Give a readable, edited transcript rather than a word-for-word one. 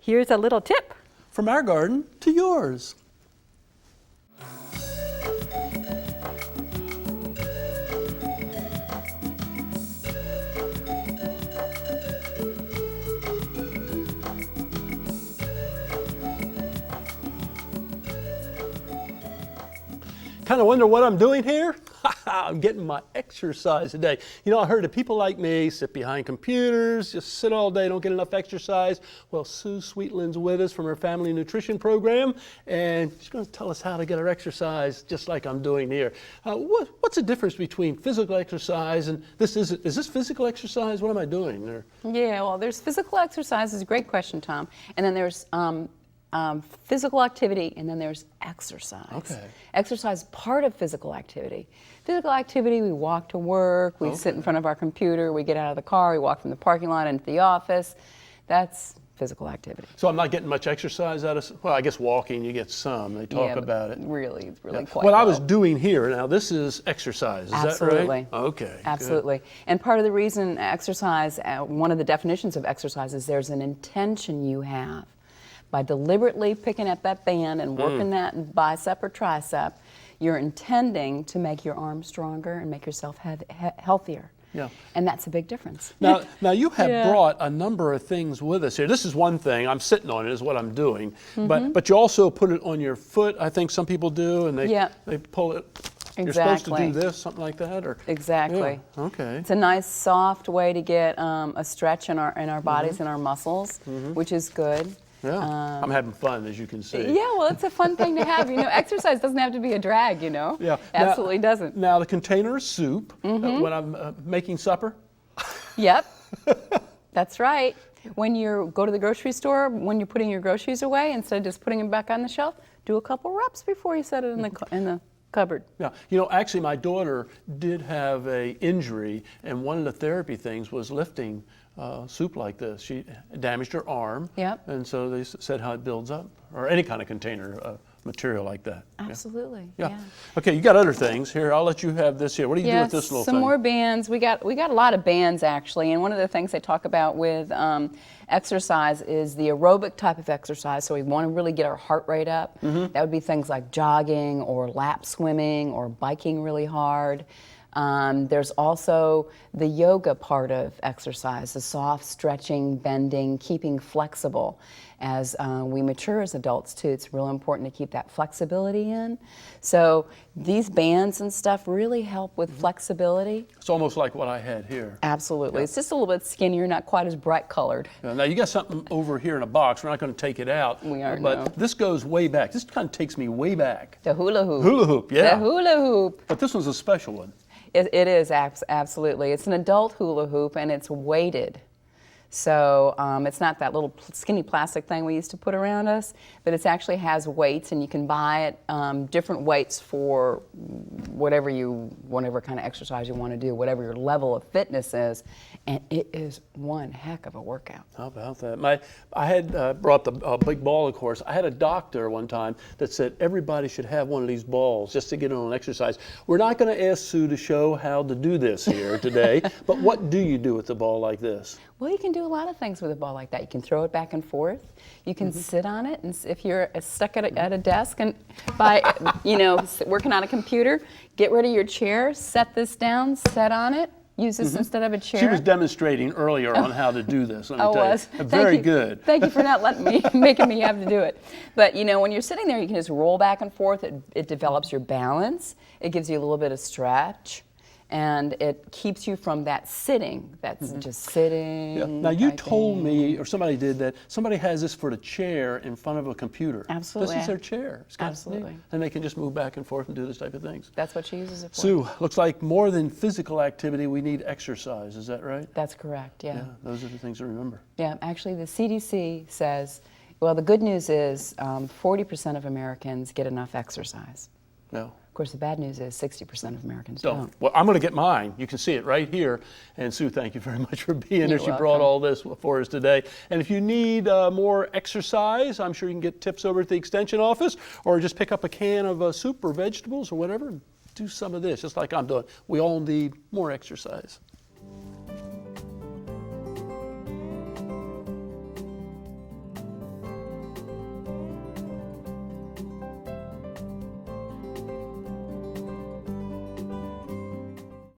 Here's a little tip. From our garden to yours. Kind of wonder what I'm doing here? I'm getting my exercise today. You know, I heard that people like me sit behind computers, just sit all day, don't get enough exercise. Well, Sue Sweetland's with us from her family nutrition program, and she's going to tell us how to get our exercise just like I'm doing here. What's the difference between physical exercise and is this physical exercise? What am I doing? Yeah, well, there's physical exercise. Is a great question, Tom. And then there's physical activity, and then there's exercise. Okay. Exercise is part of physical activity. Physical activity, we walk to work, we sit in front of our computer, we get out of the car, we walk from the parking lot into the office. That's physical activity. So I'm not getting much exercise out of, well, I guess walking, you get some. They talk about it. Really, it's really Yeah. quite What well. I was doing here, now this is exercise, is Absolutely. that right? Okay. Absolutely. Good. And part of the reason exercise, one of the definitions of exercise is there's an intention you have. By deliberately picking up that band and working that bicep or tricep, you're intending to make your arms stronger and make yourself healthier. Yeah. And that's a big difference. Now you have brought a number of things with us here. This is one thing, I'm sitting on it is what I'm doing, but you also put it on your foot, I think some people do, and they pull it. Exactly. You're supposed to do this, something like that? Or? Exactly. Yeah. Okay. It's a nice soft way to get a stretch in our bodies and our muscles, which is good. Yeah, I'm having fun, as you can see. Yeah, well, it's a fun thing to have. You know, exercise doesn't have to be a drag, you know? Yeah. Absolutely doesn't. Now, the container of soup, when I'm making supper. Yep, that's right. When you go to the grocery store, when you're putting your groceries away, instead of just putting them back on the shelf, do a couple reps before you set it in the cupboard. Yeah, you know, actually my daughter did have an injury, and one of the therapy things was lifting soup like this. She damaged her arm, and so they said how it builds up, or any kind of container material like that. Absolutely. Yeah. Okay, you got other things here. I'll let you have this here. What do you do with this little thing? Some more bands. We got a lot of bands actually, and one of the things they talk about with exercise is the aerobic type of exercise. So we want to really get our heart rate up. That would be things like jogging or lap swimming or biking really hard. There's also the yoga part of exercise, the soft stretching, bending, keeping flexible. As we mature as adults too, it's real important to keep that flexibility in. So these bands and stuff really help with flexibility. It's almost like what I had here. Absolutely. Yeah. It's just a little bit skinnier, not quite as bright colored. Yeah, now you got something over here in a box. We're not going to take it out. We aren't, But no. this goes way back. This kind of takes me way back. The hula hoop. Hula hoop, yeah. The hula hoop. But this one's a special one. It is, absolutely. It's an adult hula hoop, and it's weighted. So it's not that little skinny plastic thing we used to put around us, but it actually has weights, and you can buy it, different weights for whatever kind of exercise you want to do, whatever your level of fitness is, and it is one heck of a workout. How about that? I had brought the big ball, of course. I had a doctor one time that said everybody should have one of these balls just to get on exercise. We're not going to ask Sue to show how to do this here today, but what do you do with a ball like this? Well, you can do a lot of things with a ball like that. You can throw it back and forth. You can sit on it, and if you're stuck at a desk and working on a computer, get rid of your chair, set this down, sit on it, use this instead of a chair. She was demonstrating earlier on how to do this. Let me tell you. Thank Very you. good. Thank you for not making me have to do it. But when you're sitting there, you can just roll back and forth. It develops your balance. It gives you a little bit of stretch. And it keeps you from that sitting, that's just sitting. Yeah. Now you told me, or somebody did, that somebody has this for the chair in front of a computer. Absolutely. This is their chair. It's Absolutely. Neat. And they can just move back and forth and do this type of things. That's what she uses it for. Sue, looks like more than physical activity, we need exercise. Is that right? That's correct, yeah. Yeah, those are the things to remember. Yeah, actually the CDC says, well, the good news is 40% of Americans get enough exercise. Yeah. Of course, the bad news is 60% of Americans don't. Well, I'm going to get mine. You can see it right here. And Sue, thank you very much for being here. She brought all this for us today. And if you need more exercise, I'm sure you can get tips over at the Extension office, or just pick up a can of soup or vegetables or whatever. Do some of this, just like I'm doing. We all need more exercise.